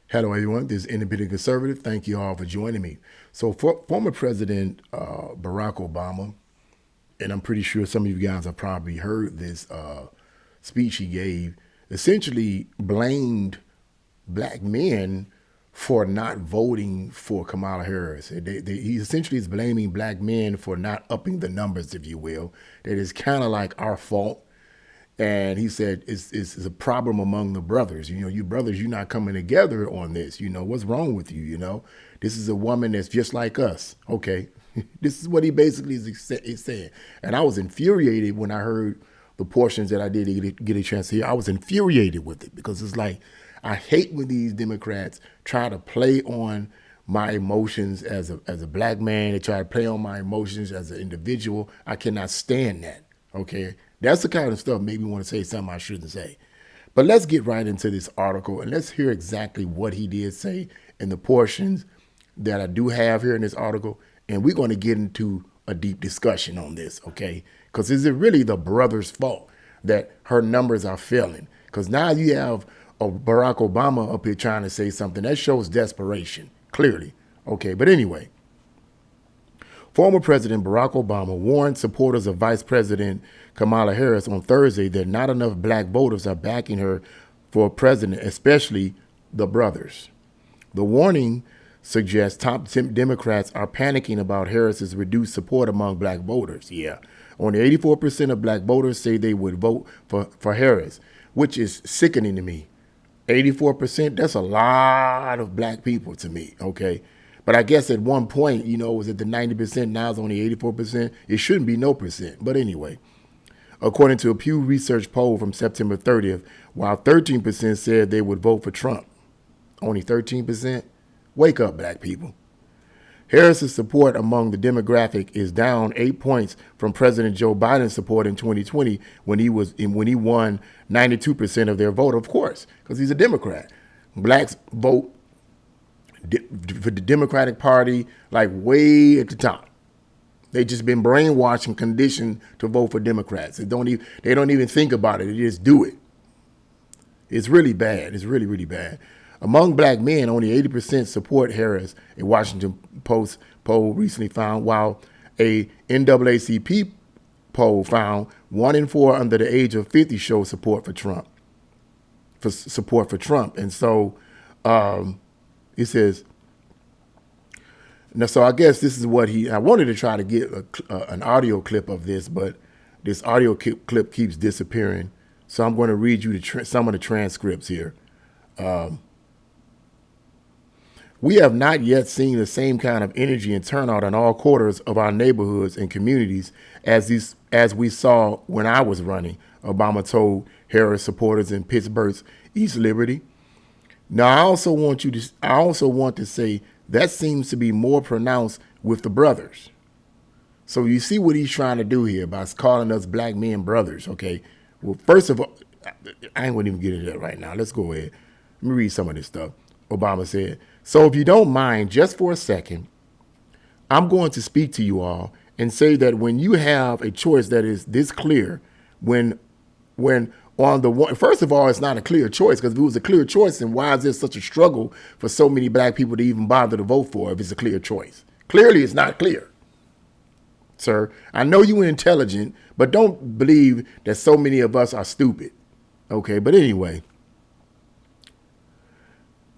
Hello, everyone. This is Independent Conservative. Thank you all for joining me. So, former President Barack Obama, and I'm pretty sure some of you guys have probably heard this speech he gave, essentially blamed black men for not voting for Kamala Harris. He essentially is blaming black men for not upping the numbers, if you will. That is kind of like our fault. And he said, it's a problem among the brothers. You know, you brothers, you're not coming together on this. You know, what's wrong with you? You know, this is a woman that's just like us. Okay. This is what he basically is saying. And I was infuriated when I heard the portions that I did get a chance to hear. I was infuriated with it because it's like, I hate when these Democrats try to play on my emotions as a black man. They try to play on my emotions as an individual. I cannot stand that. Okay. That's the kind of stuff made me want to say something I shouldn't say. But let's get right into this article and let's hear exactly what he did say in the portions that I do have here in this article. And we're going to get into a deep discussion on this, okay? Because is it really the brother's fault that her numbers are failing? Because now you have a Barack Obama up here trying to say something that shows desperation, clearly. Okay, but anyway, former President Barack Obama warned supporters of Vice President Kamala Harris on Thursday that not enough black voters are backing her for president, especially the brothers. The warning suggests top Democrats are panicking about Harris's reduced support among black voters. Yeah, only 84% of black voters say they would vote for Harris, which is sickening to me. 84%, that's a lot of black people to me, okay? But I guess at one point, you know, it was at the 90%, now it's only 84%. It shouldn't be no percent. But anyway, according to a Pew Research poll from September 30th, while 13% said they would vote for Trump, only 13%? Wake up, black people. Harris's support among the demographic is down 8 points from President Joe Biden's support in 2020 when he won 92% of their vote, of course, because he's a Democrat. Blacks vote for the Democratic Party like way at the top. They just been brainwashed and conditioned to vote for Democrats. They don't even think about it. They just do it. It's really bad. It's really, really bad. Among black men, only 80% support Harris, a Washington Post poll recently found, while a NAACP poll found 1 in 4 under the age of 50 show support for Trump. And so it says, now, so I guess this is what I wanted to try to get an audio clip of this, but this audio clip keeps disappearing. So I'm going to read you some of the transcripts here. We have not yet seen the same kind of energy and turnout in all quarters of our neighborhoods and communities as we saw when I was running, Obama told Harris supporters in Pittsburgh's East Liberty. Now, I also want to say that seems to be more pronounced with the brothers. So you see what he's trying to do here by calling us black men brothers, okay? Well, first of all, I ain't going to even get into that right now. Let's go ahead. Let me read some of this stuff. Obama said, so if you don't mind, just for a second, I'm going to speak to you all and say that when you have a choice that is this clear, when on the one, first of all, it's not a clear choice, because if it was a clear choice, then why is there such a struggle for so many black people to even bother to vote for if it's a clear choice? Clearly, it's not clear. Sir, I know you're intelligent, but don't believe that so many of us are stupid. Okay, but anyway,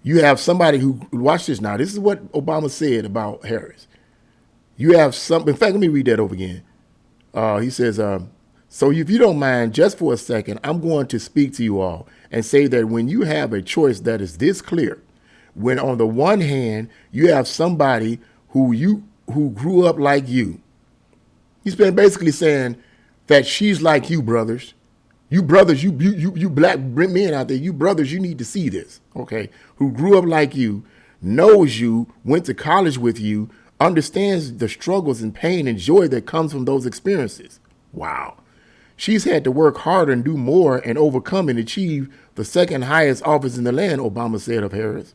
you have somebody who, watch this now. This is what Obama said about Harris. You have in fact, let me read that over again. He says, so if you don't mind, just for a second, I'm going to speak to you all and say that when you have a choice that is this clear, when on the one hand, you have somebody who grew up like you. He's been basically saying that she's like you, brothers. You brothers, you black men out there, you brothers, you need to see this, okay? Who grew up like you, knows you, went to college with you, understands the struggles and pain and joy that comes from those experiences. Wow. She's had to work harder and do more and overcome and achieve the second highest office in the land, Obama said of Harris.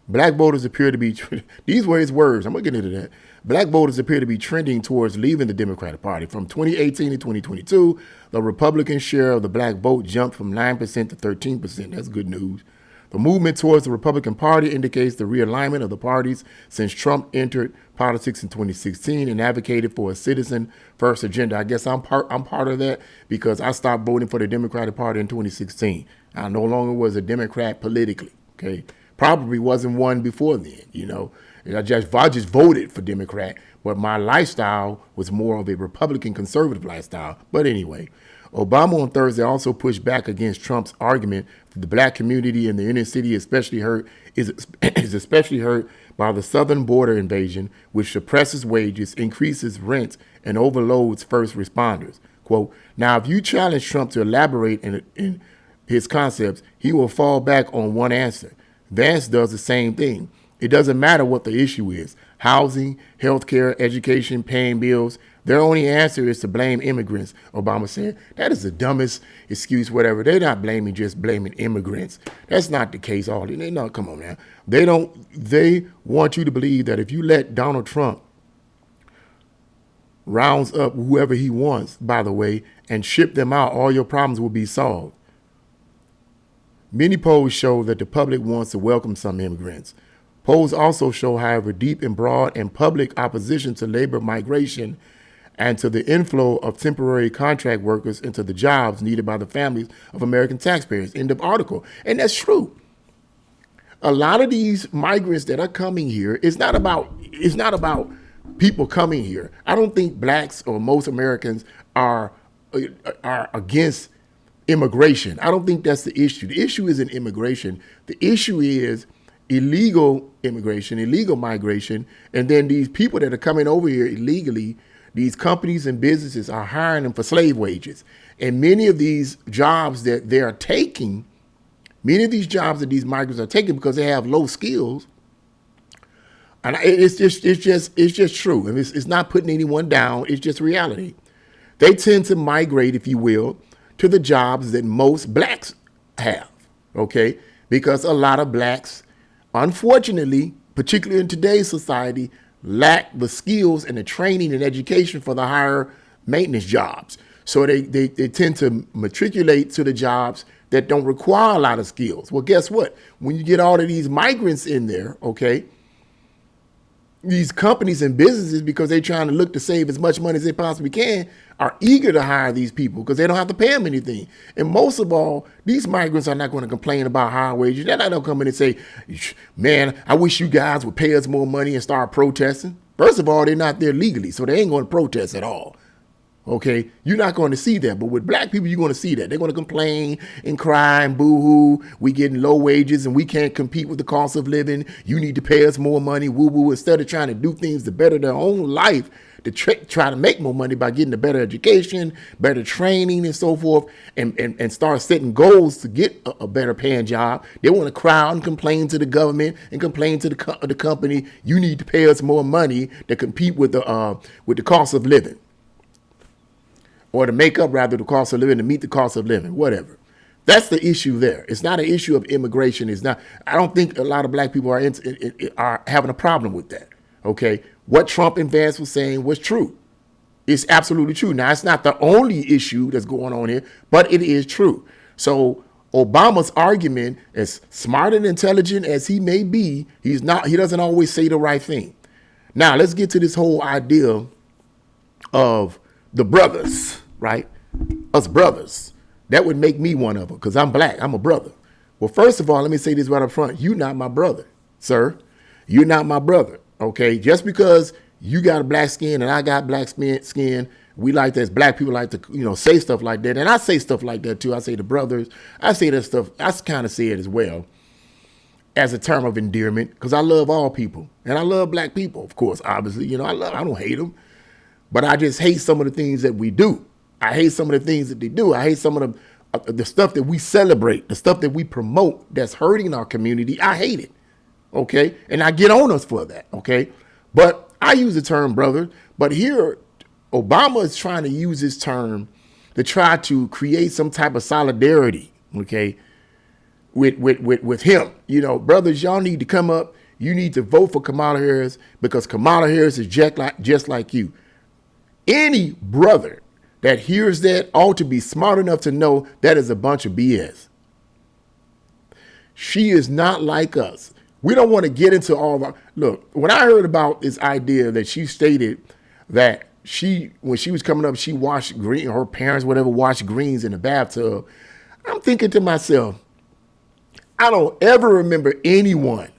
Black voters appear to be, these were his words, I'm going to get into that. Black voters appear to be trending towards leaving the Democratic Party. From 2018 to 2022, the Republican share of the black vote jumped from 9% to 13%. That's good news. The movement towards the Republican Party indicates the realignment of the parties since Trump entered politics in 2016 and advocated for a citizen-first agenda. I guess I'm part of that because I stopped voting for the Democratic Party in 2016. I no longer was a Democrat politically. Okay, probably wasn't one before then. You know, I just voted for Democrat, but my lifestyle was more of a Republican conservative lifestyle. But anyway. Obama on Thursday also pushed back against Trump's argument that the black community in the inner city is especially hurt by the southern border invasion, which suppresses wages, increases rents, and overloads first responders. Quote, now, if you challenge Trump to elaborate in his concepts, he will fall back on one answer. Vance does the same thing. It doesn't matter what the issue is. Housing, healthcare, education, paying bills. Their only answer is to blame immigrants, Obama said. That is the dumbest excuse, whatever. They're not just blaming immigrants. That's not the case. Come on now. They want you to believe that if you let Donald Trump rounds up whoever he wants, by the way, and ship them out, all your problems will be solved. Many polls show that the public wants to welcome some immigrants. Polls also show, however, deep and broad and public opposition to labor migration and to the inflow of temporary contract workers into the jobs needed by the families of American taxpayers. End of article. And that's true. A lot of these migrants that are coming here, it's not about people coming here. I don't think blacks or most Americans are against immigration. I don't think that's the issue. The issue isn't immigration. The issue is illegal immigration, illegal migration, and then these people that are coming over here illegally, these companies and businesses are hiring them for slave wages. And many of these jobs that they are taking, many of these jobs that these migrants are taking because they have low skills, and it's just true. And it's not putting anyone down. It's just reality. They tend to migrate, if you will, to the jobs that most blacks have, okay? Because a lot of blacks, unfortunately, particularly in today's society, lack the skills and the training and education for the higher maintenance jobs. So they tend to matriculate to the jobs that don't require a lot of skills. Well, guess what? When you get all of these migrants in there, okay, these companies and businesses, because they're trying to look to save as much money as they possibly can, are eager to hire these people because they don't have to pay them anything. And most of all, these migrants are not going to complain about higher wages. They're not going to come in and say, man, I wish you guys would pay us more money and start protesting. First of all, they're not there legally, so they ain't going to protest at all. Okay, you're not going to see that. But with black people, you're going to see that. They're going to complain and cry and boo-hoo. We getting low wages and we can't compete with the cost of living. You need to pay us more money, woo-woo. Instead of trying to do things to better their own life, to try to make more money by getting a better education, better training and so forth, and start setting goals to get a better paying job. They want to cry out and complain to the government and complain to the company, you need to pay us more money to compete with the cost of living. Or to make up, rather, the cost of living, to meet the cost of living, whatever. That's the issue there. It's not an issue of immigration. It's not. I don't think a lot of black people are having a problem with that. Okay, what Trump and Vance was saying was true. It's absolutely true. Now, it's not the only issue that's going on here, but it is true. So Obama's argument, as smart and intelligent as he may be, he doesn't always say the right thing. Now, let's get to this whole idea of the brothers, right? Us brothers. That would make me one of them because I'm black. I'm a brother. Well, first of all, let me say this right up front. You're not my brother, sir. You're not my brother, okay? Just because you got a black skin and I got black skin, we like that, as black people like to, say stuff like that. And I say stuff like that too. I say the brothers. I say that stuff. I kind of say it as well as a term of endearment because I love all people. And I love black people, of course, obviously. I don't hate them. But I just hate some of the things that we do. I hate some of the things that they do. I hate some of the stuff that we celebrate, the stuff that we promote that's hurting our community. I hate it, okay? And I get on us for that, okay? But I use the term brother. But here, Obama is trying to use this term to try to create some type of solidarity, okay, with him. Brothers, y'all need to come up. You need to vote for Kamala Harris because Kamala Harris is just like you. Any brother that hears that ought to be smart enough to know that is a bunch of BS. She is not like us. We don't want to get into all of our, look, when I heard about this idea that she stated that when she was coming up, she washed green, her parents, whatever, washed greens in the bathtub. I'm thinking to myself, I don't ever remember anyone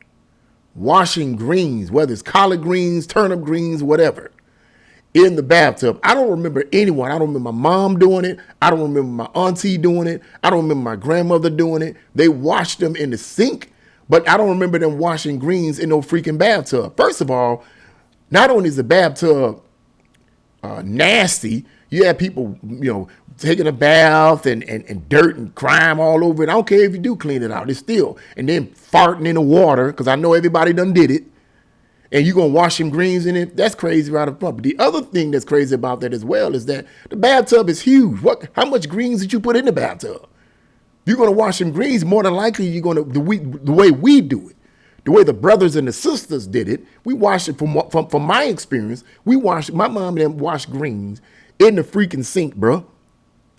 washing greens, whether it's collard greens, turnip greens, whatever, in the bathtub. I don't remember anyone. I don't remember my mom doing it. I don't remember my auntie doing it. I don't remember my grandmother doing it. They washed them in the sink, but I don't remember them washing greens in no freaking bathtub. First of all, not only is the bathtub nasty, you have people, taking a bath and dirt and crime all over it. I don't care if you do clean it out. It's still, and then farting in the water, because I know everybody done did it. And you're going to wash them greens in it. That's crazy right up front. But the other thing that's crazy about that as well is that the bathtub is huge. How much greens did you put in the bathtub? You're going to wash them greens, more than likely you're going to, the way we do it, the way the brothers and the sisters did it, we wash it from my experience. My mom and them washed greens in the freaking sink, bro.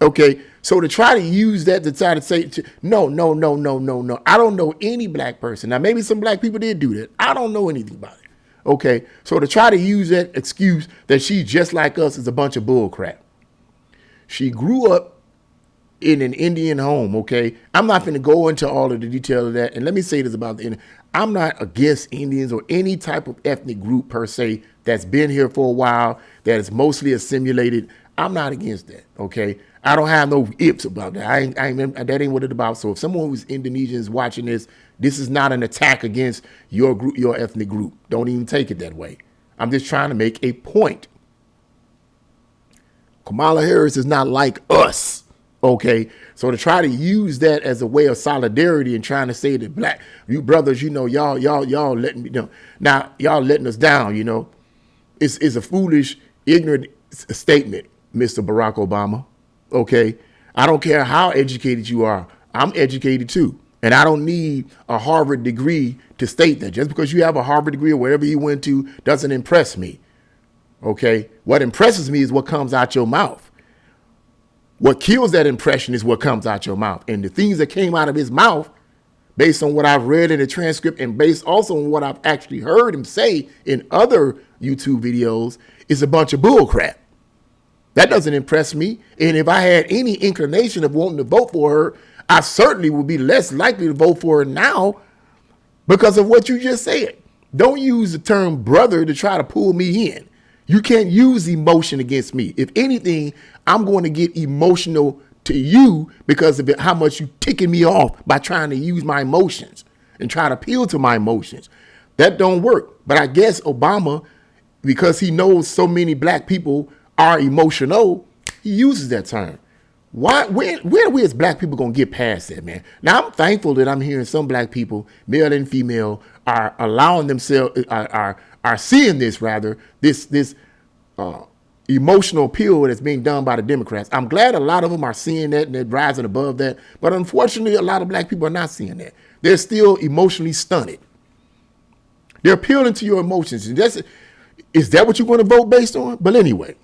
Okay, so to try to use that to try to say, no. I don't know any black person. Now, maybe some black people did do that. I don't know anything about it. Okay, so to try to use that excuse that she's just like us is a bunch of bull crap. She grew up in an Indian home, okay? I'm not going to go into all of the detail of that. And let me say this about the Indian. I'm not against Indians or any type of ethnic group per se that's been here for a while, that is mostly assimilated. I'm not against that, okay? I don't have no ifs about that. That ain't what it's about. So if someone who's Indonesian is watching this, this is not an attack against your group, your ethnic group. Don't even take it that way. I'm just trying to make a point. Kamala Harris is not like us, okay? So to try to use that as a way of solidarity and trying to say that you brothers, y'all letting me down. Now y'all letting us down, It's a foolish, ignorant statement, Mr. Barack Obama. Okay, I don't care how educated you are. I'm educated too. And I don't need a Harvard degree to state that. Just because you have a Harvard degree or wherever you went to doesn't impress me. Okay, what impresses me is what comes out your mouth. What kills that impression is what comes out your mouth. And the things that came out of his mouth, based on what I've read in the transcript and based also on what I've actually heard him say in other YouTube videos, is a bunch of bull crap. That doesn't impress me. And if I had any inclination of wanting to vote for her, I certainly would be less likely to vote for her now because of what you just said. Don't use the term brother to try to pull me in. You can't use emotion against me. If anything, I'm going to get emotional to you because of how much you ticking me off by trying to use my emotions and try to appeal to my emotions. That don't work. But I guess Obama, because he knows so many black people are emotional, he uses that term. When are we as black people gonna get past that, man? Now I'm thankful that I'm hearing some black people, male and female, are allowing themselves, are seeing this emotional appeal that's being done by the Democrats. I'm glad a lot of them are seeing that and they're rising above that. But unfortunately, a lot of black people are not seeing that. They're still emotionally stunted. They're appealing to your emotions, and is that what you're going to vote based on? But anyway.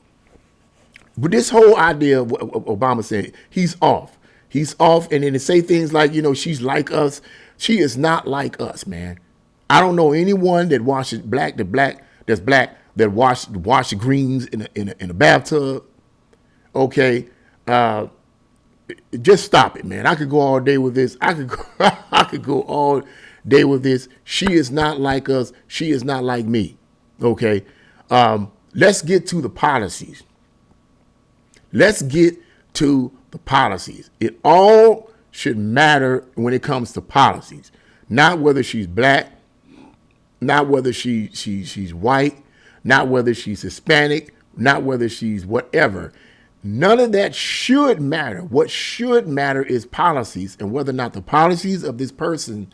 But this whole idea of what Obama said, he's off. He's off. And then to say things like, she's like us. She is not like us, man. I don't know anyone that washes that wash greens in a bathtub. Okay. Just stop it, man. I could go all day with this. I could go all day with this. She is not like us. She is not like me. Okay. Let's get to the policies. Let's get to the policies. It all should matter when it comes to policies, not whether she's black, not whether she's white, not whether she's Hispanic, not whether she's whatever. None of that should matter. What should matter is policies and whether or not the policies of this person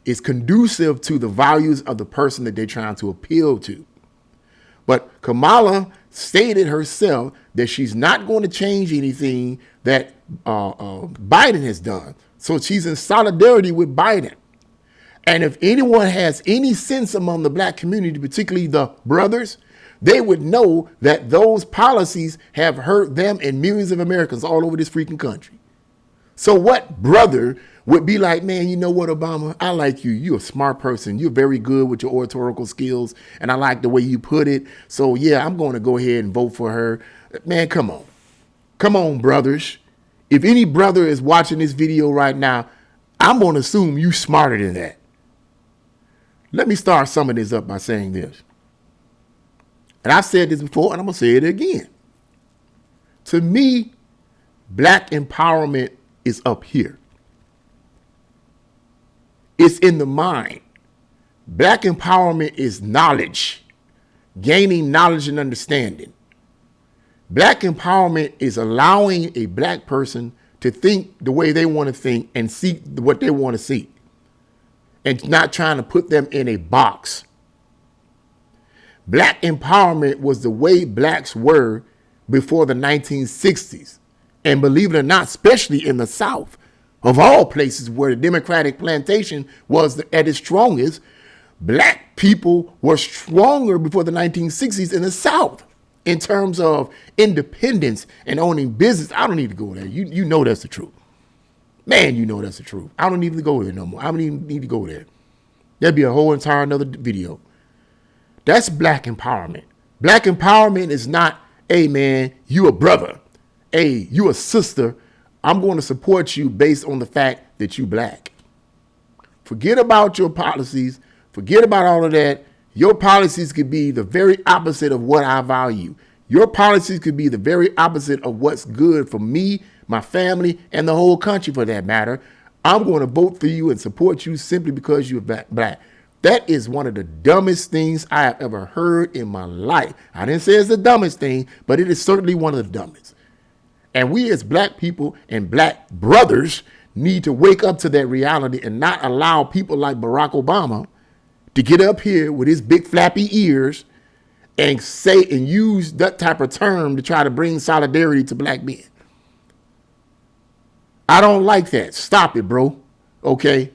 is conducive to the values of the person that they're trying to appeal to. But Kamala stated herself that she's not going to change anything that Biden has done. So she's in solidarity with Biden. And if anyone has any sense among the black community, particularly the brothers, they would know that those policies have hurt them and millions of Americans all over this freaking country. So what brother would be like, man, you know what, Obama? I like you. You're a smart person. You're very good with your oratorical skills, and I like the way you put it. So, yeah, I'm going to go ahead and vote for her. Man, come on. Come on, brothers. If any brother is watching this video right now, I'm going to assume you smarter than that. Let me start summing this up by saying this. And I've said this before, and I'm going to say it again. To me, black empowerment is up here. It's in the mind. Black empowerment is knowledge, gaining knowledge and understanding. Black empowerment is allowing a black person to think the way they want to think and seek what they want to seek, and not trying to put them in a box. Black empowerment was the way blacks were before the 1960s. And believe it or not, especially in the South, of all places where the Democratic plantation was at its strongest, black people were stronger before the 1960s in the South in terms of independence and owning business. I don't need to go there. You know that's the truth. Man, you know that's the truth. I don't need to go there no more. I don't even need to go there. That'd be a whole entire another video. That's black empowerment. Black empowerment is not, hey man, you a brother. Hey, you a sister. I'm going to support you based on the fact that you black. Forget about your policies. Forget about all of that. Your policies could be the very opposite of what I value. Your policies could be the very opposite of what's good for me, my family, and the whole country for that matter. I'm going to vote for you and support you simply because you're black. That is one of the dumbest things I have ever heard in my life. I didn't say it's the dumbest thing, but it is certainly one of the dumbest. And we as black people and black brothers need to wake up to that reality and not allow people like Barack Obama to get up here with his big flappy ears and say and use that type of term to try to bring solidarity to black men. I don't like that. Stop it, bro. Okay?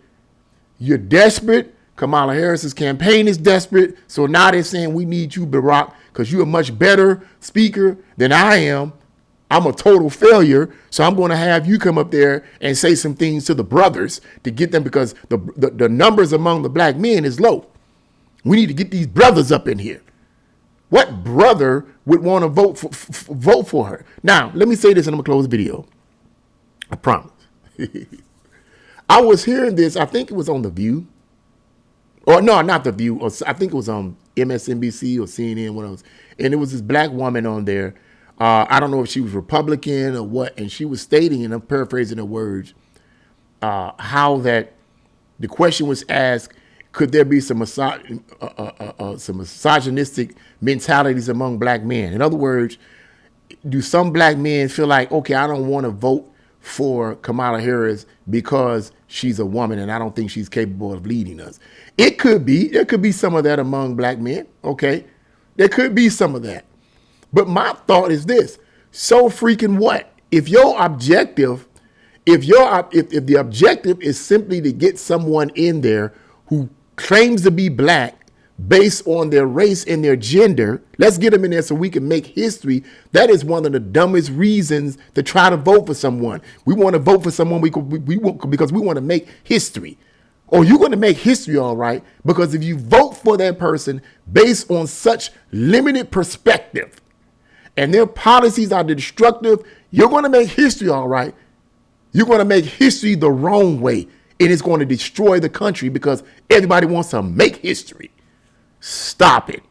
You're desperate. Kamala Harris's campaign is desperate. So now they're saying we need you, Barack, because you're a much better speaker than I am. I'm a total failure, so I'm going to have you come up there and say some things to the brothers to get them, because the numbers among the black men is low. We need to get these brothers up in here. What brother would want to vote for her? Now, let me say this and I'm going to close the video. I promise. I was hearing this, I think it was on The View. Or no, not The View. Or I think it was on MSNBC or CNN, one of those. And it was this black woman on there. I don't know if she was Republican or what, and she was stating, and I'm paraphrasing her words, how that the question was asked, could there be some misogynistic mentalities among black men? In other words, do some black men feel like, okay, I don't want to vote for Kamala Harris because she's a woman and I don't think she's capable of leading us? It could be. There could be some of that among black men, okay? There could be some of that. But my thought is this: so freaking what? If your objective, if the objective is simply to get someone in there who claims to be black based on their race and their gender, let's get them in there so we can make history. That is one of the dumbest reasons to try to vote for someone. We want to vote for someone because we want to make history. Or you're going to make history, all right, because if you vote for that person based on such limited perspective, and their policies are destructive, you're going to make history, all right. You're going to make history the wrong way. It is going to destroy the country because everybody wants to make history. Stop it.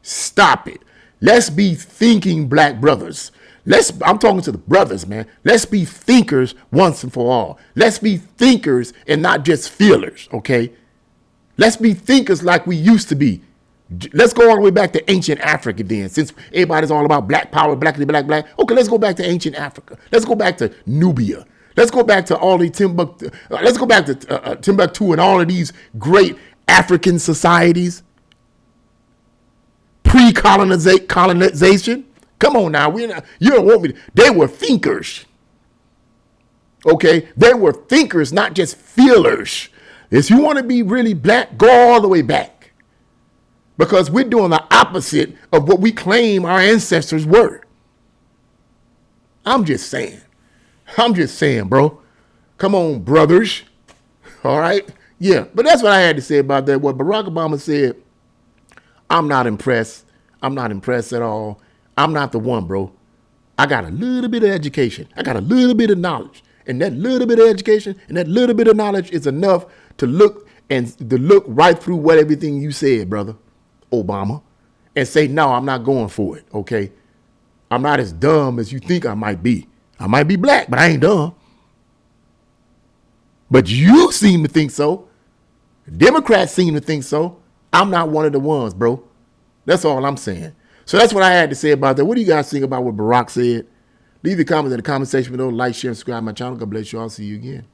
Stop it. Let's be thinking black brothers. I'm talking to the brothers, man. Let's be thinkers once and for all. Let's be thinkers and not just feelers, okay? Let's be thinkers like we used to be. Let's go all the way back to ancient Africa then, since everybody's all about black power, black. Okay, let's go back to ancient Africa. Let's go back to Nubia. Let's go back to all the Timbuktu. Let's go back to Timbuktu and all of these great African societies. Pre-colonization. Come on now, you don't want me to. They were thinkers. Okay, they were thinkers, not just feelers. If you want to be really black, go all the way back. Because we're doing the opposite of what we claim our ancestors were. I'm just saying. I'm just saying, bro. Come on, brothers. All right? Yeah, but that's what I had to say about that. What Barack Obama said, I'm not impressed. I'm not impressed at all. I'm not the one, bro. I got a little bit of education. I got a little bit of knowledge. And that little bit of education and that little bit of knowledge is enough to look right through what everything you said, brother Obama, and say, no, I'm not going for it, okay? I'm not as dumb as you think I might be. I might be black, but I ain't dumb. But you seem to think so. Democrats seem to think so. I'm not one of the ones, bro. That's all I'm saying. So that's what I had to say about that. What do you guys think about what Barack said? Leave your comments in the comment section below. Like, share, and subscribe to my channel. God bless you all. See you again.